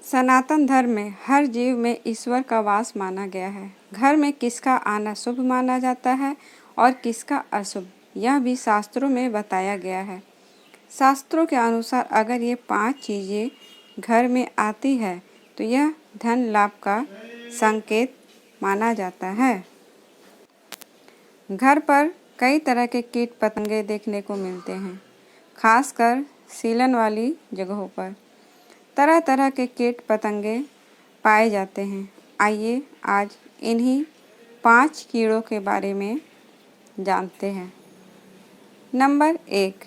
सनातन धर्म में हर जीव में ईश्वर का वास माना गया है। घर में किसका आना शुभ माना जाता है और किसका अशुभ, यह भी शास्त्रों में बताया गया है। शास्त्रों के अनुसार अगर ये 5 चीज़ें घर में आती है तो यह धन लाभ का संकेत माना जाता है। घर पर कई तरह के कीट पतंगे देखने को मिलते हैं, खासकर सीलन वाली जगहों पर तरह तरह के कीट पतंगे पाए जाते हैं। आइए आज इन्हीं 5 कीड़ों के बारे में जानते हैं। नंबर 1,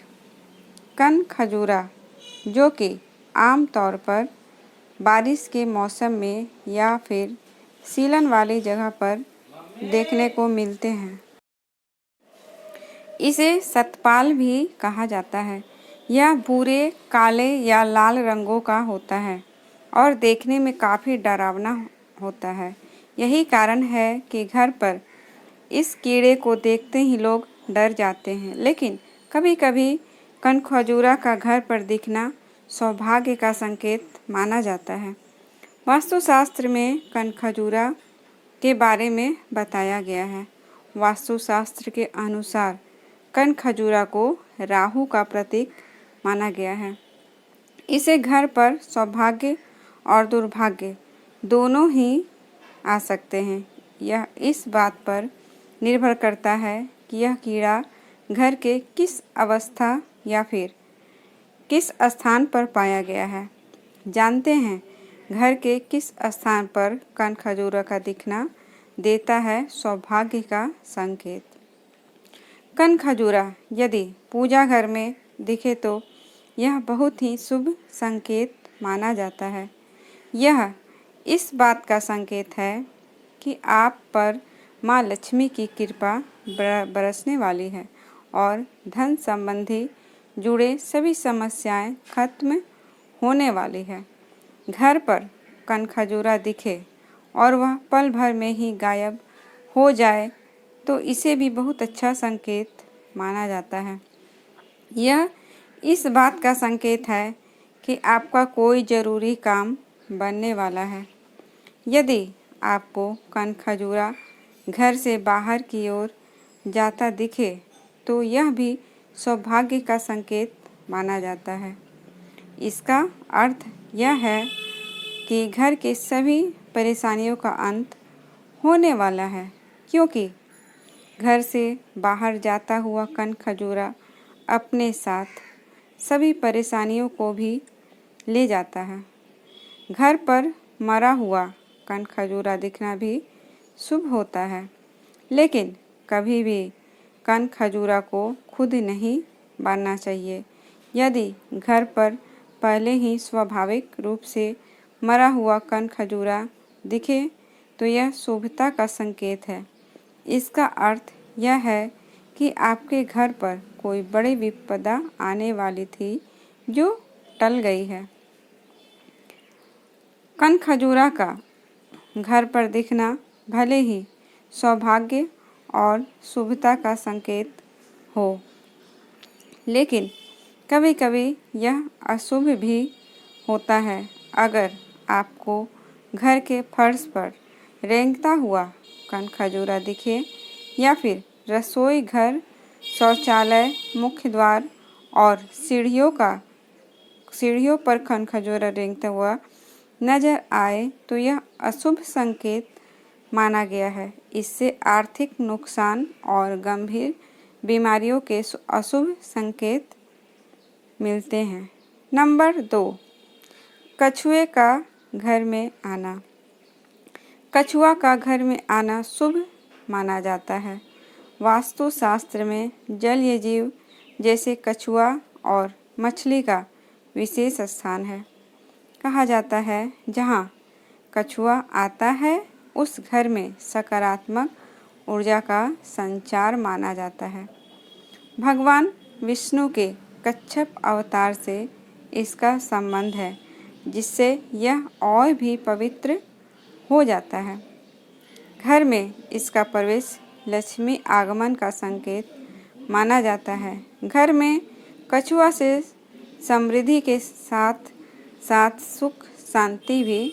कनखजूरा, जो कि आम तौर पर बारिश के मौसम में या फिर सीलन वाली जगह पर देखने को मिलते हैं। इसे सतपाल भी कहा जाता है। यह भूरे, काले या लाल रंगों का होता है और देखने में काफ़ी डरावना होता है। यही कारण है कि घर पर इस कीड़े को देखते ही लोग डर जाते हैं। लेकिन कभी कभी कनखजूरा का घर पर दिखना सौभाग्य का संकेत माना जाता है। वास्तुशास्त्र में कनखजूरा के बारे में बताया गया है। वास्तुशास्त्र के अनुसार कनखजूरा को राहु का प्रतीक माना गया है। इसे घर पर सौभाग्य और दुर्भाग्य दोनों ही आ सकते हैं। यह इस बात पर निर्भर करता है कि यह कीड़ा घर के किस अवस्था या फिर किस स्थान पर पाया गया है। जानते हैं घर के किस स्थान पर कनखजूरा का दिखना देता है सौभाग्य का संकेत। कनखजूरा यदि पूजा घर में दिखे तो यह बहुत ही शुभ संकेत माना जाता है। यह इस बात का संकेत है कि आप पर माँ लक्ष्मी की कृपा बरसने वाली है और धन संबंधी जुड़े सभी समस्याएं खत्म होने वाली है। घर पर कनखजूरा दिखे और वह पल भर में ही गायब हो जाए तो इसे भी बहुत अच्छा संकेत माना जाता है। यह इस बात का संकेत है कि आपका कोई ज़रूरी काम बनने वाला है। यदि आपको कनखजूरा घर से बाहर की ओर जाता दिखे तो यह भी सौभाग्य का संकेत माना जाता है। इसका अर्थ यह है कि घर के सभी परेशानियों का अंत होने वाला है, क्योंकि घर से बाहर जाता हुआ कनखजूरा अपने साथ सभी परेशानियों को भी ले जाता है। घर पर मरा हुआ कनखजूरा दिखना भी शुभ होता है, लेकिन कभी भी कनखजूरा को खुद नहीं बांधना चाहिए। यदि घर पर पहले ही स्वाभाविक रूप से मरा हुआ कनखजूरा दिखे तो यह शुभता का संकेत है। इसका अर्थ यह है कि आपके घर पर कोई बड़ी विपदा आने वाली थी जो टल गई है। कनखजूरा का घर पर दिखना भले ही सौभाग्य और शुभता का संकेत हो, लेकिन कभी कभी यह अशुभ भी होता है। अगर आपको घर के फर्श पर रेंगता हुआ कनखजूरा दिखे या फिर रसोई घर, शौचालय, मुख्य द्वार और सीढ़ियों पर कनखजूरा रेंगता हुआ नजर आए तो यह अशुभ संकेत माना गया है। इससे आर्थिक नुकसान और गंभीर बीमारियों के अशुभ संकेत मिलते हैं। नंबर 2, कछुए का घर में आना। कछुआ का घर में आना शुभ माना जाता है। वास्तुशास्त्र में जलीय जीव जैसे कछुआ और मछली का विशेष स्थान है। कहा जाता है जहाँ कछुआ आता है उस घर में सकारात्मक ऊर्जा का संचार माना जाता है। भगवान विष्णु के कच्छप अवतार से इसका संबंध है, जिससे यह और भी पवित्र हो जाता है। घर में इसका प्रवेश लक्ष्मी आगमन का संकेत माना जाता है। घर में कछुआ से समृद्धि के साथ साथ सुख शांति भी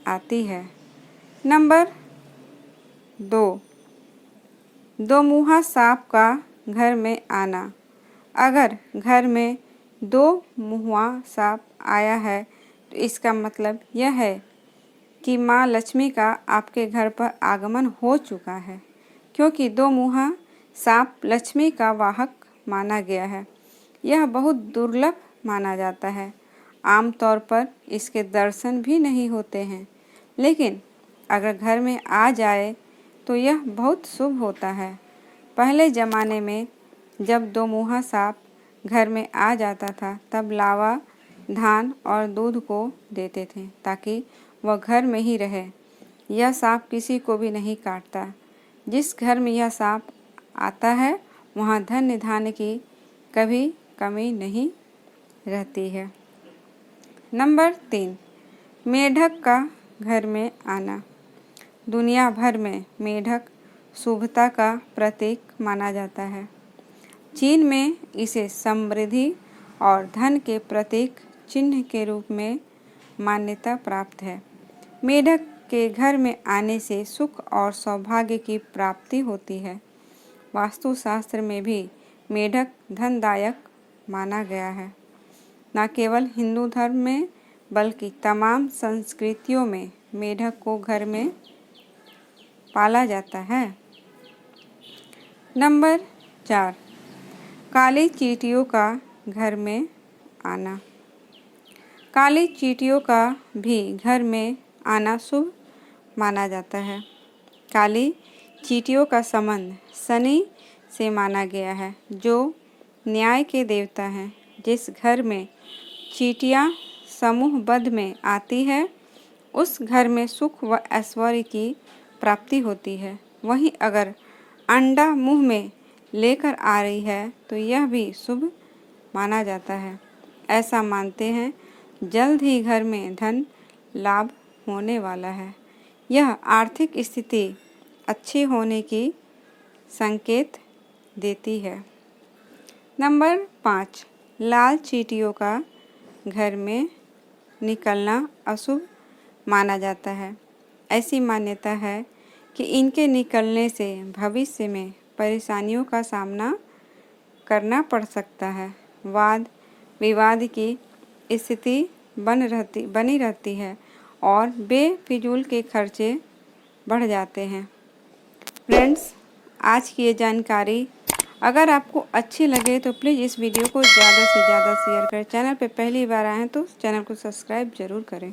आती है। नंबर 2, दोमुहा सांप का घर में आना। अगर घर में दो मुहा सांप आया है तो इसका मतलब यह है कि माँ लक्ष्मी का आपके घर पर आगमन हो चुका है, क्योंकि दो मुहा सांप लक्ष्मी का वाहक माना गया है। यह बहुत दुर्लभ माना जाता है। आमतौर पर इसके दर्शन भी नहीं होते हैं, लेकिन अगर घर में आ जाए तो यह बहुत शुभ होता है। पहले ज़माने में जब दो मुहा सांप घर में आ जाता था तब लावा, धान और दूध को देते थे ताकि वह घर में ही रहे। यह सांप किसी को भी नहीं काटता। जिस घर में यह सांप आता है वहाँ धन धान्य की कभी कमी नहीं रहती है। नंबर 3, मेढक का घर में आना। दुनिया भर में मेढक शुभता का प्रतीक माना जाता है। चीन में इसे समृद्धि और धन के प्रतीक चिन्ह के रूप में मान्यता प्राप्त है। मेढक के घर में आने से सुख और सौभाग्य की प्राप्ति होती है। वास्तुशास्त्र में भी मेढक धनदायक माना गया है। न केवल हिंदू धर्म में बल्कि तमाम संस्कृतियों में मेढक को घर में पाला जाता है। नंबर 4, काली चींटियों का घर में आना। काली चींटियों का भी घर में आना शुभ माना जाता है। काली चींटियों का संबंध शनि से माना गया है, जो न्याय के देवता हैं। जिस घर में चींटियां समूहबद्ध में आती है उस घर में सुख व ऐश्वर्य की प्राप्ति होती है। वहीं अगर अंडा मुंह में लेकर आ रही है तो यह भी शुभ माना जाता है। ऐसा मानते हैं जल्द ही घर में धन लाभ होने वाला है। यह आर्थिक स्थिति अच्छी होने की संकेत देती है। नंबर 5, लाल चींटियों का घर में निकलना अशुभ माना जाता है। ऐसी मान्यता है कि इनके निकलने से भविष्य में परेशानियों का सामना करना पड़ सकता है। वाद विवाद की स्थिति बनी रहती है और बेफिजूल के खर्चे बढ़ जाते हैं। फ्रेंड्स, आज की ये जानकारी अगर आपको अच्छी लगे तो प्लीज़ इस वीडियो को ज़्यादा से ज़्यादा शेयर करें। चैनल पे पहली बार आए हैं तो चैनल को सब्सक्राइब ज़रूर करें।